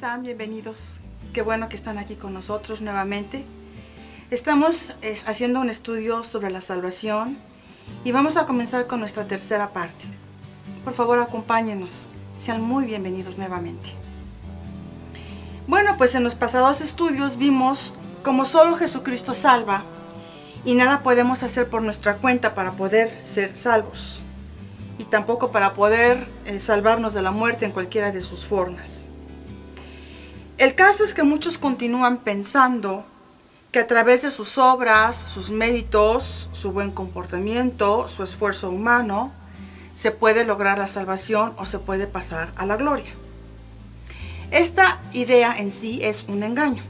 están? Bienvenidos. Qué bueno que están aquí con nosotros nuevamente. Estamos haciendo un estudio sobre la salvación y vamos a comenzar con nuestra tercera parte. Por favor, acompáñenos. Sean muy bienvenidos nuevamente. Bueno, pues en los pasados estudios vimos cómo solo Jesucristo salva y nada podemos hacer por nuestra cuenta para poder ser salvos y tampoco para poder salvarnos de la muerte en cualquiera de sus formas. El caso es que muchos continúan pensando que a través de sus obras, sus méritos, su buen comportamiento, su esfuerzo humano, se puede lograr la salvación o se puede pasar a la gloria. Esta idea en sí es un engaño.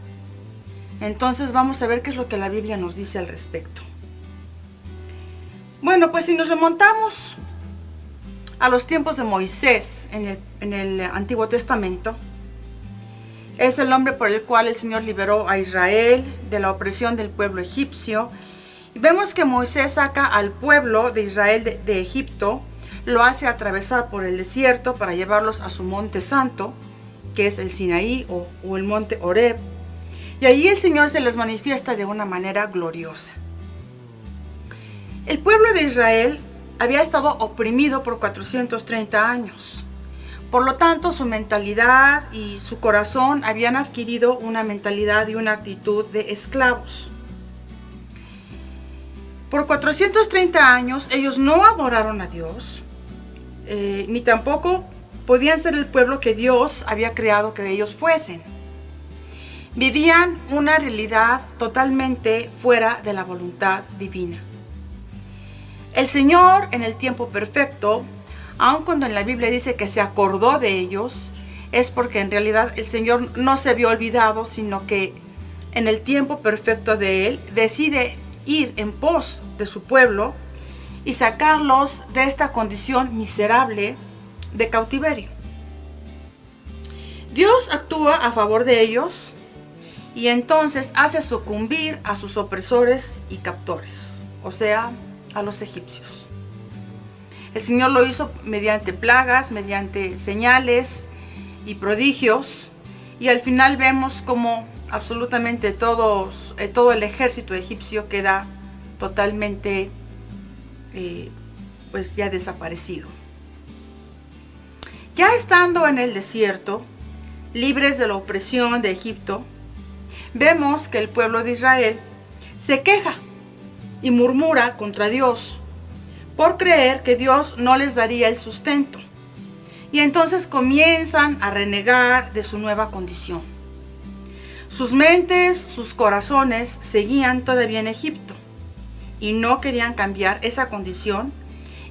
Entonces vamos a ver qué es lo que la Biblia nos dice al respecto. Bueno, pues si nos remontamos a los tiempos de Moisés en el Antiguo Testamento, es el hombre por el cual el Señor liberó a Israel de la opresión del pueblo egipcio. Y vemos que Moisés saca al pueblo de Israel de Egipto, lo hace atravesar por el desierto para llevarlos a su monte santo, que es el Sinaí o el monte Horeb. Y allí el Señor se les manifiesta de una manera gloriosa. El pueblo de Israel había estado oprimido por 430 años. Por lo tanto, su mentalidad y su corazón habían adquirido una mentalidad y una actitud de esclavos. Por 430 años ellos no adoraron a Dios, ni tampoco podían ser el pueblo que Dios había creado que ellos fuesen. Vivían una realidad totalmente fuera de la voluntad divina. El Señor, en el tiempo perfecto, aun cuando en la Biblia dice que se acordó de ellos, es porque en realidad el Señor no se había olvidado, sino que en el tiempo perfecto de Él decide ir en pos de su pueblo y sacarlos de esta condición miserable de cautiverio. Dios actúa a favor de ellos y entonces hace sucumbir a sus opresores y captores, o sea, a los egipcios. El Señor lo hizo mediante plagas, mediante señales y prodigios, y al final vemos como absolutamente todo el ejército egipcio queda totalmente pues ya desaparecido. Ya estando en el desierto, libres de la opresión de Egipto, vemos que el pueblo de Israel se queja y murmura contra Dios por creer que Dios no les daría el sustento. Y entonces comienzan a renegar de su nueva condición. Sus mentes, sus corazones seguían todavía en Egipto y no querían cambiar esa condición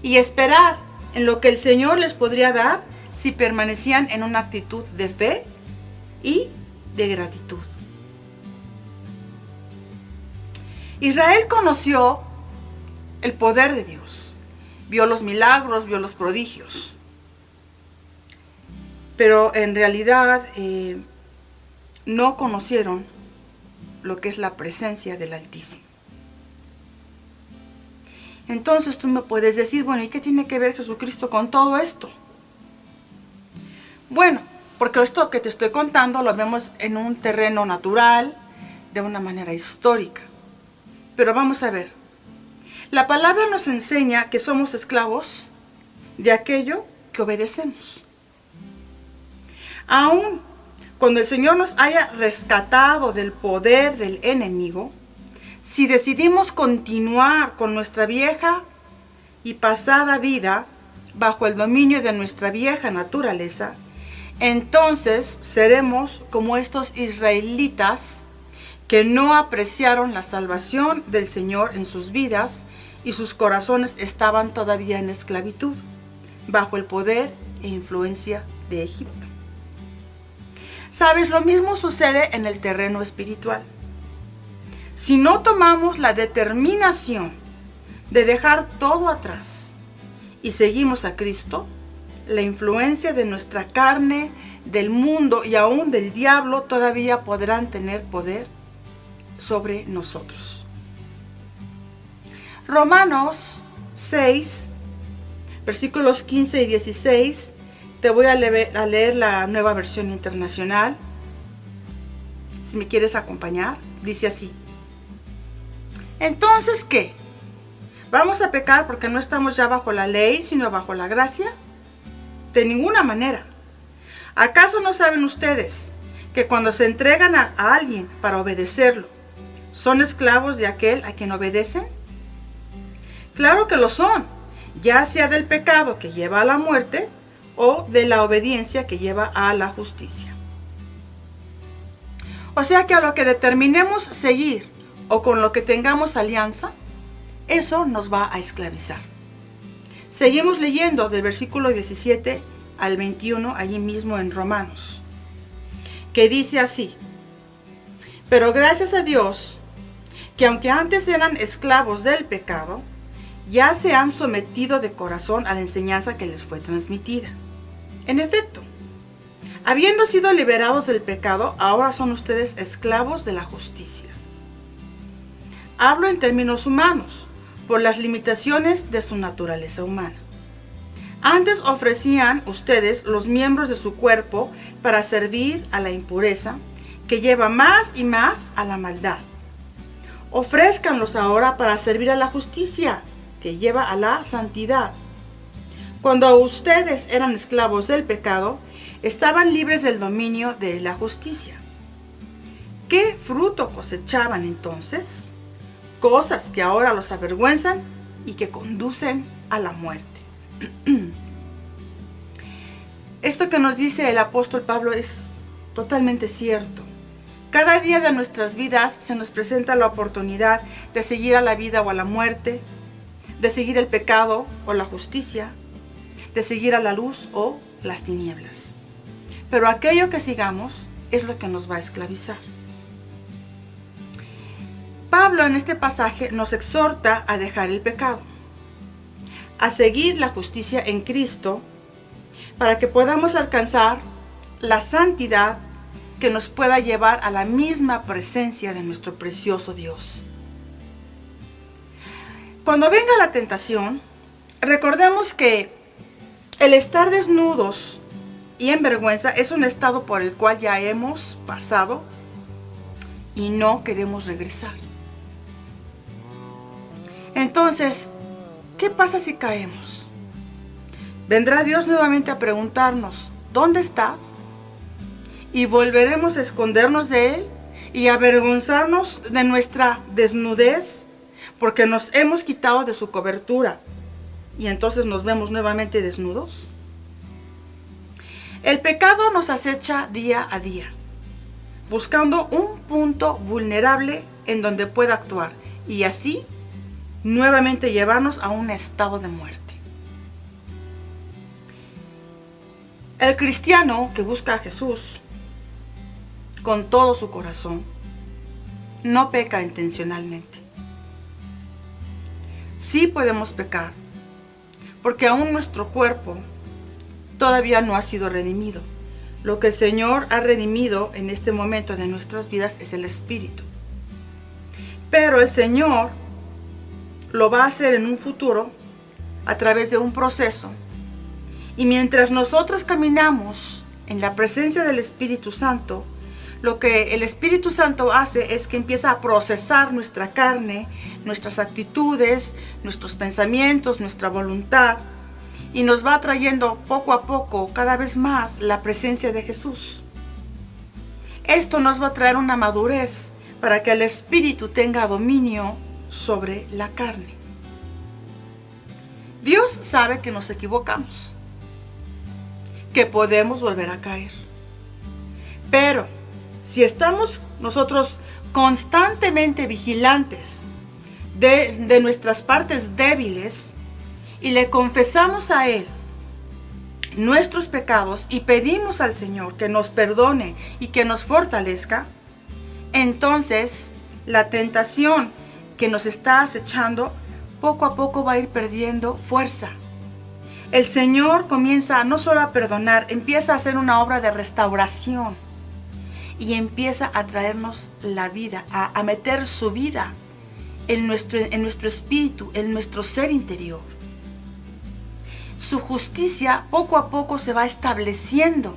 y esperar en lo que el Señor les podría dar si permanecían en una actitud de fe y de gratitud. Israel conoció el poder de Dios, vio los milagros, vio los prodigios, pero en realidad no conocieron lo que es la presencia del Altísimo. Entonces tú me puedes decir, bueno, ¿y qué tiene que ver Jesucristo con todo esto? Bueno, porque esto que te estoy contando lo vemos en un terreno natural, de una manera histórica. Pero vamos a ver. La palabra nos enseña que somos esclavos de aquello que obedecemos. Aún cuando el Señor nos haya rescatado del poder del enemigo, si decidimos continuar con nuestra vieja y pasada vida bajo el dominio de nuestra vieja naturaleza, entonces seremos como estos israelitas que no apreciaron la salvación del Señor en sus vidas y sus corazones estaban todavía en esclavitud, bajo el poder e influencia de Egipto. ¿Sabes? Lo mismo sucede en el terreno espiritual. Si no tomamos la determinación de dejar todo atrás y seguimos a Cristo, la influencia de nuestra carne, del mundo y aún del diablo todavía podrán tener poder sobre nosotros. Romanos 6, versículos 15 y 16, te voy a leer la Nueva Versión Internacional. si me quieres acompañar, dice así. Entonces, ¿qué? ¿Vamos a pecar porque no estamos ya bajo la ley, sino bajo la gracia? De ninguna manera. ¿Acaso no saben ustedes que cuando se entregan a alguien para obedecerlo, son esclavos de aquel a quien obedecen? Claro que lo son, ya sea del pecado que lleva a la muerte o de la obediencia que lleva a la justicia. O sea que a lo que determinemos seguir o con lo que tengamos alianza, eso nos va a esclavizar. Seguimos leyendo del versículo 17 al 21, allí mismo en Romanos, que dice así: pero gracias a Dios, que aunque antes eran esclavos del pecado, ya se han sometido de corazón a la enseñanza que les fue transmitida. En efecto, habiendo sido liberados del pecado, ahora son ustedes esclavos de la justicia. Hablo en términos humanos, por las limitaciones de su naturaleza humana. Antes ofrecían ustedes los miembros de su cuerpo para servir a la impureza, que lleva más y más a la maldad. Ofrézcanlos ahora para servir a la justicia, que lleva a la santidad. Cuando ustedes eran esclavos del pecado, estaban libres del dominio de la justicia. ¿Qué fruto cosechaban entonces? Cosas que ahora los avergüenzan y que conducen a la muerte. Esto que nos dice el apóstol Pablo es totalmente cierto. Cada día de nuestras vidas se nos presenta la oportunidad de seguir a la vida o a la muerte, de seguir el pecado o la justicia, de seguir a la luz o las tinieblas. Pero aquello que sigamos es lo que nos va a esclavizar. Pablo en este pasaje nos exhorta a dejar el pecado, a seguir la justicia en Cristo, para que podamos alcanzar la santidad que nos pueda llevar a la misma presencia de nuestro precioso Dios. Cuando venga la tentación, recordemos que el estar desnudos y en vergüenza es un estado por el cual ya hemos pasado y no queremos regresar. Entonces, ¿qué pasa si caemos? Vendrá Dios nuevamente a preguntarnos, ¿dónde estás? Y volveremos a escondernos de Él y a avergonzarnos de nuestra desnudez, porque nos hemos quitado de su cobertura y entonces nos vemos nuevamente desnudos. El pecado nos acecha día a día, buscando un punto vulnerable en donde pueda actuar y así nuevamente llevarnos a un estado de muerte. El cristiano que busca a Jesús con todo su corazón no peca intencionalmente. Sí podemos pecar, porque aún nuestro cuerpo todavía no ha sido redimido. Lo que el Señor ha redimido en este momento de nuestras vidas es el Espíritu. Pero el Señor lo va a hacer en un futuro a través de un proceso. Y mientras nosotros caminamos en la presencia del Espíritu Santo, lo que el Espíritu Santo hace es que empieza a procesar nuestra carne, nuestras actitudes, nuestros pensamientos, nuestra voluntad, y nos va trayendo poco a poco, cada vez más, la presencia de Jesús. Esto nos va a traer una madurez para que el Espíritu tenga dominio sobre la carne. Dios sabe que nos equivocamos, que podemos volver a caer. Pero si estamos nosotros constantemente vigilantes de nuestras partes débiles y le confesamos a Él nuestros pecados y pedimos al Señor que nos perdone y que nos fortalezca, entonces la tentación que nos está acechando poco a poco va a ir perdiendo fuerza. El Señor comienza no solo a perdonar, empieza a hacer una obra de restauración y empieza a traernos la vida, a meter su vida en nuestro espíritu, en nuestro ser interior. Su justicia poco a poco se va estableciendo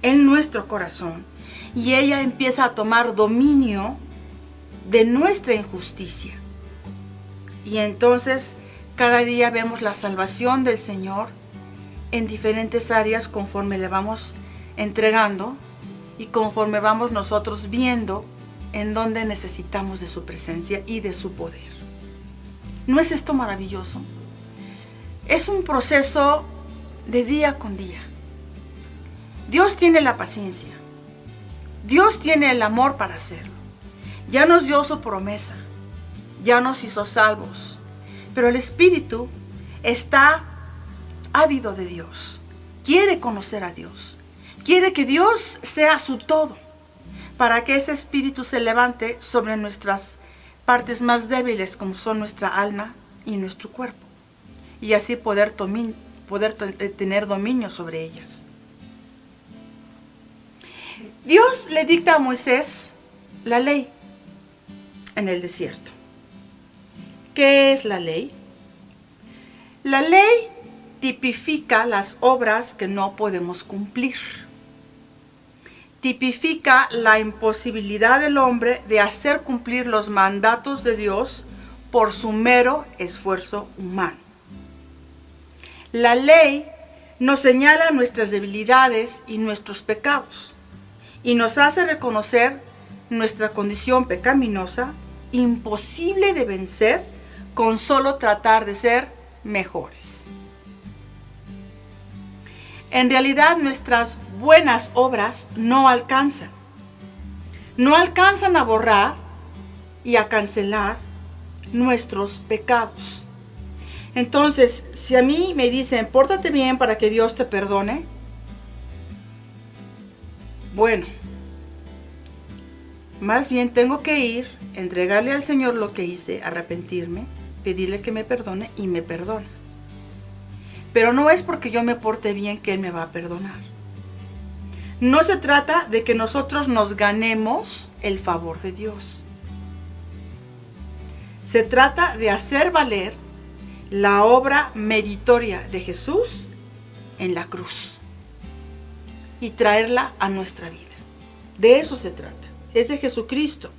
en nuestro corazón y ella empieza a tomar dominio de nuestra injusticia. Y entonces cada día vemos la salvación del Señor en diferentes áreas conforme le vamos entregando y conforme vamos nosotros viendo en dónde necesitamos de su presencia y de su poder. ¿No es esto maravilloso? Es un proceso de día con día. Dios tiene la paciencia. Dios tiene el amor para hacerlo. Ya nos dio su promesa. Ya nos hizo salvos. Pero el Espíritu está ávido de Dios. Quiere conocer a Dios. Quiere que Dios sea su todo. Para que ese Espíritu se levante sobre nuestras partes más débiles, como son nuestra alma y nuestro cuerpo. Y así poder tener dominio sobre ellas. Dios le dicta a Moisés la ley en el desierto. ¿Qué es la ley? La ley tipifica las obras que no podemos cumplir. Tipifica la imposibilidad del hombre de hacer cumplir los mandatos de Dios por su mero esfuerzo humano. La ley nos señala nuestras debilidades y nuestros pecados y nos hace reconocer nuestra condición pecaminosa, imposible de vencer con solo tratar de ser mejores. En realidad nuestras buenas obras no alcanzan a borrar y a cancelar nuestros pecados. Entonces, si a mí me dicen, pórtate bien para que Dios te perdone, bueno, más bien tengo que ir, entregarle al Señor lo que hice, arrepentirme, pedirle que me perdone y me perdona. Pero no es porque yo me porte bien que Él me va a perdonar. No se trata de que nosotros nos ganemos el favor de Dios. Se trata de hacer valer la obra meritoria de Jesús en la cruz y traerla a nuestra vida. De eso se trata. Es de Jesucristo.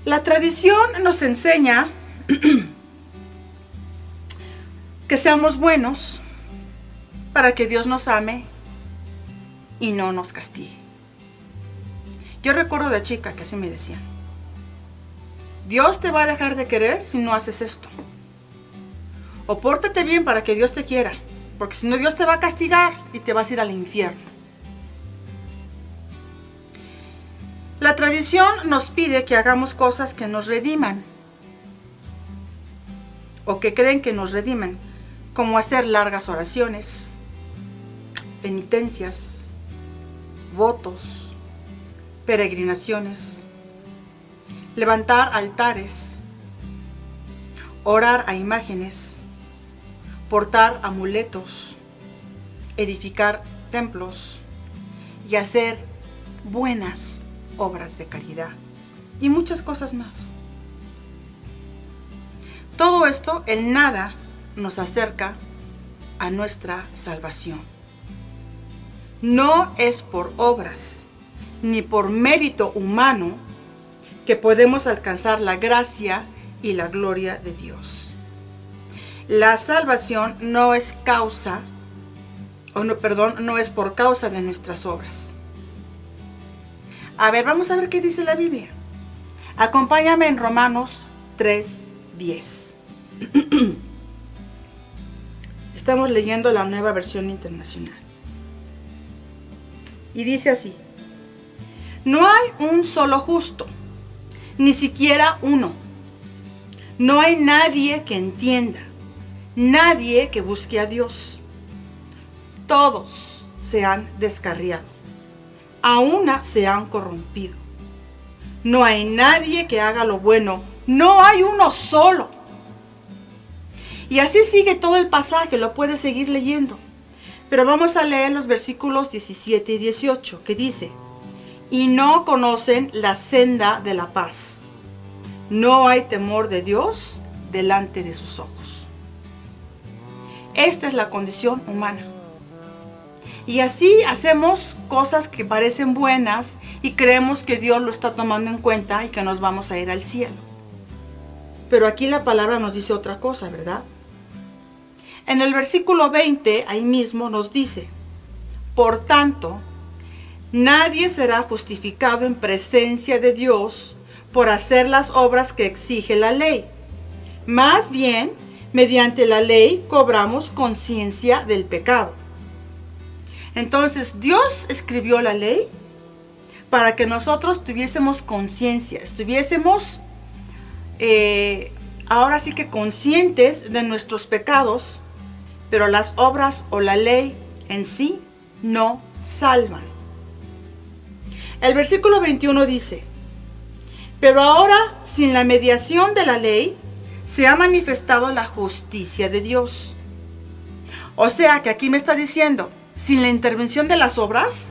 La tradición nos enseña que seamos buenos para que Dios nos ame y no nos castigue. Yo recuerdo de chica que así me decían: Dios te va a dejar de querer si no haces esto. O pórtate bien para que Dios te quiera, porque si no Dios te va a castigar y te vas a ir al infierno. La tradición nos pide que hagamos cosas que nos rediman o que creen que nos redimen, como hacer largas oraciones, penitencias, votos, peregrinaciones, levantar altares, orar a imágenes, portar amuletos, edificar templos y hacer buenas obras de caridad y muchas cosas más. Todo esto en nada nos acerca a nuestra salvación. No es por obras ni por mérito humano que podemos alcanzar la gracia y la gloria de Dios. La salvación no es no es por causa de nuestras obras. A ver, vamos a ver qué dice la Biblia. Acompáñame en Romanos 3:10. Estamos leyendo la Nueva Versión Internacional. Y dice así: no hay un solo justo, ni siquiera uno. No hay nadie que entienda, nadie que busque a Dios. Todos se han descarriado, a una se han corrompido. No hay nadie que haga lo bueno, no hay uno solo. Y así sigue todo el pasaje, lo puedes seguir leyendo. Pero vamos a leer los versículos 17 y 18, que dice: y no conocen la senda de la paz. No hay temor de Dios delante de sus ojos. Esta es la condición humana. Y así hacemos cosas que parecen buenas y creemos que Dios lo está tomando en cuenta y que nos vamos a ir al cielo. Pero aquí la palabra nos dice otra cosa, ¿verdad? En el versículo 20, ahí mismo nos dice: por tanto, nadie será justificado en presencia de Dios por hacer las obras que exige la ley. Más bien, mediante la ley cobramos conciencia del pecado. Entonces, Dios escribió la ley para que nosotros tuviésemos conciencia, estuviésemos ahora sí que conscientes de nuestros pecados, pero las obras o la ley en sí no salvan. El versículo 21 dice: pero ahora, sin la mediación de la ley, se ha manifestado la justicia de Dios. O sea que aquí me está diciendo, sin la intervención de las obras,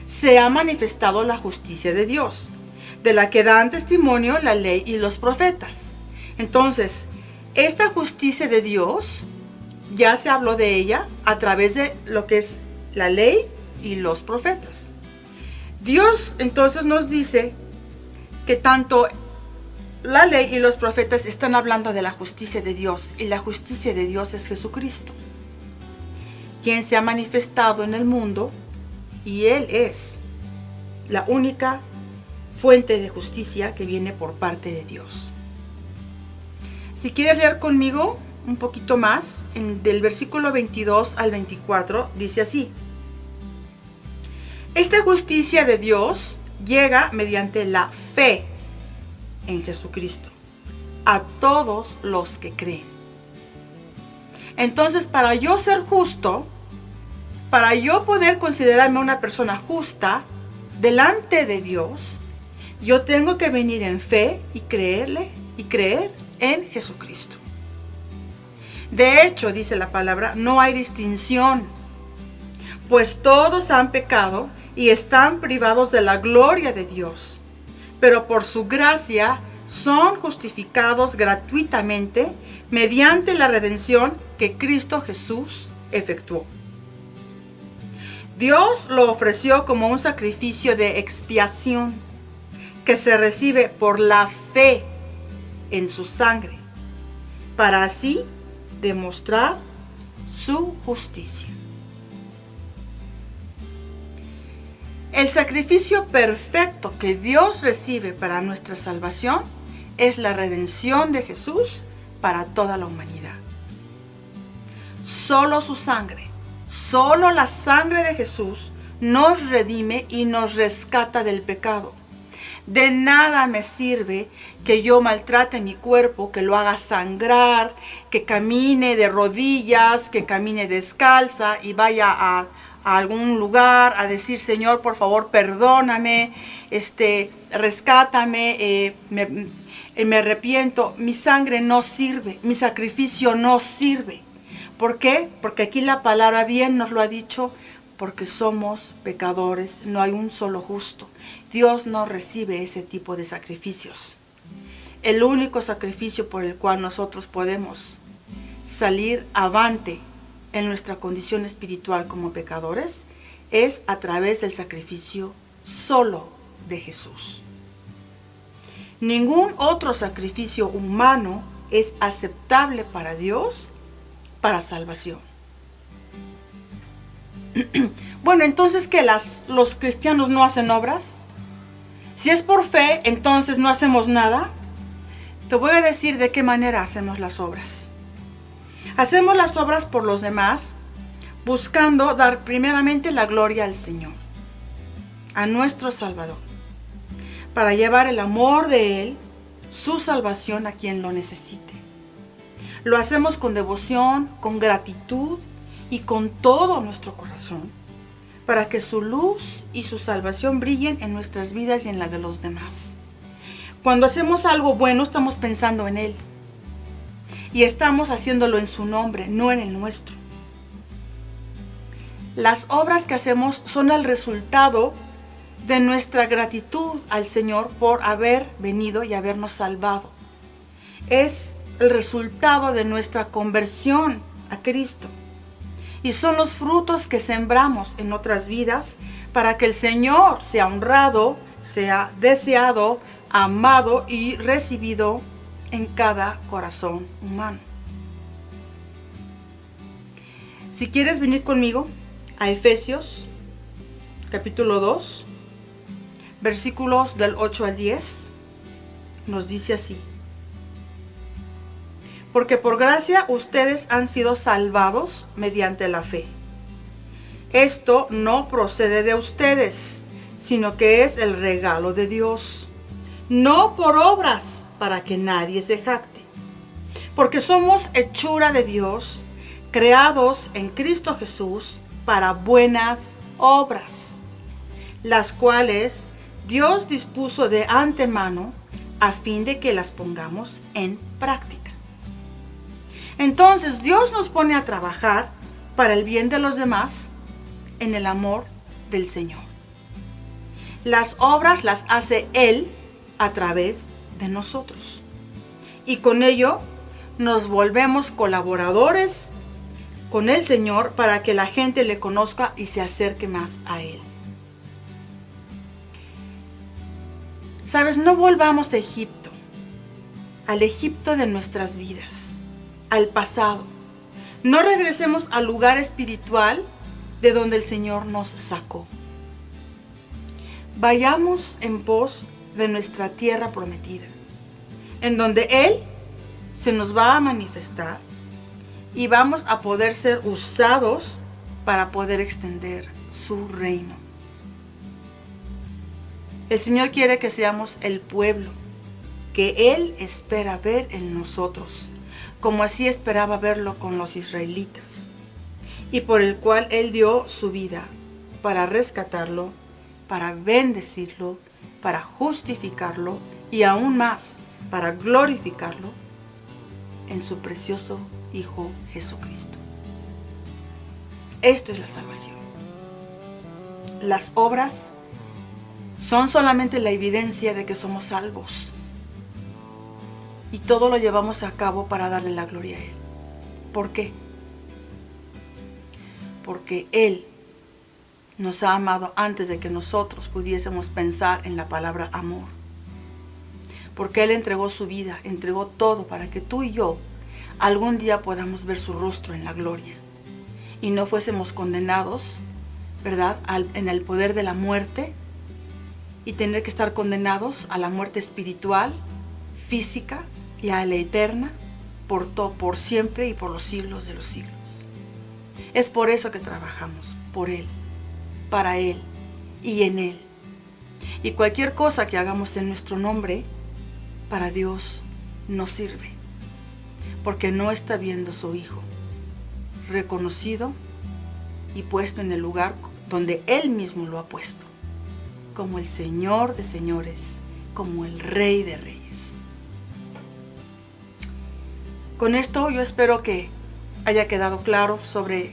se ha manifestado la justicia de Dios, de la que dan testimonio la ley y los profetas. Entonces, esta justicia de Dios, ya se habló de ella a través de lo que es la ley y los profetas. Dios entonces nos dice que tanto la ley y los profetas están hablando de la justicia de Dios, y la justicia de Dios es Jesucristo, quien se ha manifestado en el mundo, y Él es la única fuente de justicia que viene por parte de Dios. Si quieres leer conmigo un poquito más, del versículo 22 al 24, dice así: esta justicia de Dios llega mediante la fe en Jesucristo a todos los que creen. Entonces, para yo ser justo, para yo poder considerarme una persona justa delante de Dios, yo tengo que venir en fe y creer en Jesucristo. De hecho, dice la palabra, no hay distinción, pues todos han pecado y están privados de la gloria de Dios, pero por su gracia son justificados gratuitamente mediante la redención que Cristo Jesús efectuó. Dios lo ofreció como un sacrificio de expiación que se recibe por la fe en su sangre, para así demostrar su justicia. El sacrificio perfecto que Dios recibe para nuestra salvación es la redención de Jesús para toda la humanidad. Solo su sangre, solo la sangre de Jesús nos redime y nos rescata del pecado. De nada me sirve que yo maltrate mi cuerpo, que lo haga sangrar, que camine de rodillas, que camine descalza y vaya a algún lugar a decir: Señor, por favor, perdóname, rescátame, me arrepiento. Mi sangre no sirve, mi sacrificio no sirve. ¿Por qué? Porque aquí la palabra bien nos lo ha dicho, porque somos pecadores, no hay un solo justo. Dios no recibe ese tipo de sacrificios. El único sacrificio por el cual nosotros podemos salir avante en nuestra condición espiritual como pecadores es a través del sacrificio solo de Jesús. Ningún otro sacrificio humano es aceptable para Dios para salvación. Bueno, entonces, ¿qué? ¿Los cristianos no hacen obras? Si es por fe, entonces no hacemos nada. Te voy a decir de qué manera hacemos las obras. Hacemos las obras por los demás, buscando dar primeramente la gloria al Señor, a nuestro Salvador, para llevar el amor de Él, su salvación a quien lo necesite. Lo hacemos con devoción, con gratitud y con todo nuestro corazón, para que su luz y su salvación brillen en nuestras vidas y en la de los demás. Cuando hacemos algo bueno, estamos pensando en Él. Y estamos haciéndolo en su nombre, no en el nuestro. Las obras que hacemos son el resultado de nuestra gratitud al Señor por haber venido y habernos salvado. Es el resultado de nuestra conversión a Cristo. y son los frutos que sembramos en otras vidas para que el Señor sea honrado, sea deseado, amado y recibido en cada corazón humano. Si quieres venir conmigo a Efesios capítulo 2, versículos del 8 al 10, nos dice así: porque por gracia ustedes han sido salvados mediante la fe. Esto no procede de ustedes, sino que es el regalo de Dios, no por obras, para que nadie se jacte. Porque somos hechura de Dios, creados en Cristo Jesús para buenas obras, las cuales Dios dispuso de antemano a fin de que las pongamos en práctica. Entonces Dios nos pone a trabajar para el bien de los demás en el amor del Señor. Las obras las hace Él a través de nosotros. Y con ello nos volvemos colaboradores con el Señor para que la gente le conozca y se acerque más a Él. Sabes, no volvamos a Egipto, al Egipto de nuestras vidas, al pasado. No regresemos al lugar espiritual de donde el Señor nos sacó. Vayamos en pos de nuestra tierra prometida, en donde Él se nos va a manifestar y vamos a poder ser usados para poder extender su reino. El Señor quiere que seamos el pueblo que Él espera ver en nosotros, como así esperaba verlo con los israelitas, y por el cual Él dio su vida para rescatarlo, para bendecirlo, para justificarlo y aún más para glorificarlo en su precioso Hijo Jesucristo. Esto es la salvación. Las obras son solamente la evidencia de que somos salvos. Y todo lo llevamos a cabo para darle la gloria a Él. ¿Por qué? Porque Él nos ha amado antes de que nosotros pudiésemos pensar en la palabra amor. Porque Él entregó su vida, entregó todo para que tú y yo algún día podamos ver su rostro en la gloria. Y no fuésemos condenados, ¿verdad?, en el poder de la muerte y tener que estar condenados a la muerte espiritual, física, y a la eterna, por siempre y por los siglos de los siglos. Es por eso que trabajamos, por Él, para Él y en Él. Y cualquier cosa que hagamos en nuestro nombre, para Dios no sirve, porque no está viendo a su Hijo reconocido y puesto en el lugar donde Él mismo lo ha puesto, como el Señor de señores, como el Rey de reyes. Con esto yo espero que haya quedado claro sobre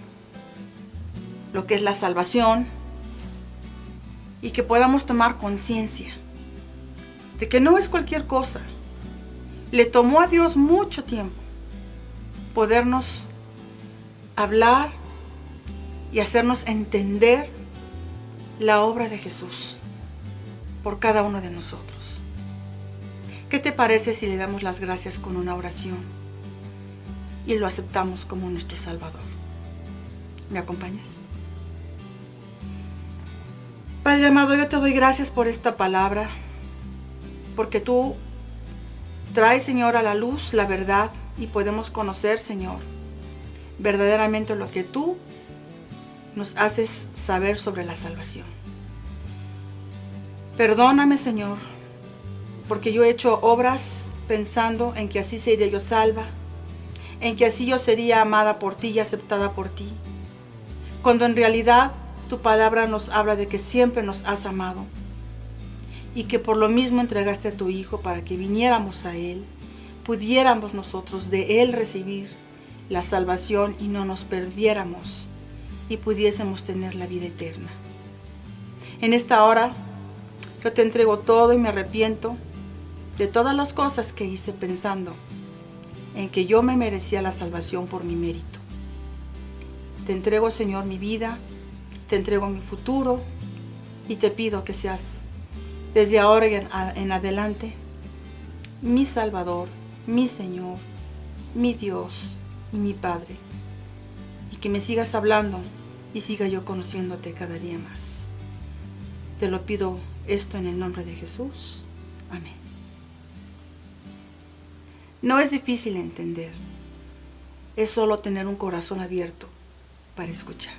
lo que es la salvación y que podamos tomar conciencia de que no es cualquier cosa. Le tomó a Dios mucho tiempo podernos hablar y hacernos entender la obra de Jesús por cada uno de nosotros. ¿Qué te parece si le damos las gracias con una oración y lo aceptamos como nuestro Salvador? ¿Me acompañas? Padre amado, yo te doy gracias por esta palabra, porque tú traes, Señor, a la luz la verdad y podemos conocer, Señor, verdaderamente lo que tú nos haces saber sobre la salvación. Perdóname, Señor, porque yo he hecho obras pensando en que así sería yo salva, en que así yo sería amada por ti y aceptada por ti, cuando en realidad tu palabra nos habla de que siempre nos has amado y que por lo mismo entregaste a tu Hijo para que viniéramos a Él, pudiéramos nosotros de Él recibir la salvación y no nos perdiéramos y pudiésemos tener la vida eterna. En esta hora yo te entrego todo y me arrepiento de todas las cosas que hice pensando en que yo me merecía la salvación por mi mérito. Te entrego, Señor, mi vida, te entrego mi futuro y te pido que seas desde ahora en adelante mi Salvador, mi Señor, mi Dios y mi Padre. Y que me sigas hablando y siga yo conociéndote cada día más. Te lo pido esto en el nombre de Jesús. Amén. No es difícil entender. Es solo tener un corazón abierto para escuchar.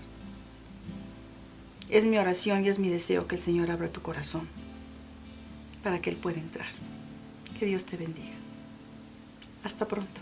Es mi oración y es mi deseo que el Señor abra tu corazón para que Él pueda entrar. Que Dios te bendiga. Hasta pronto.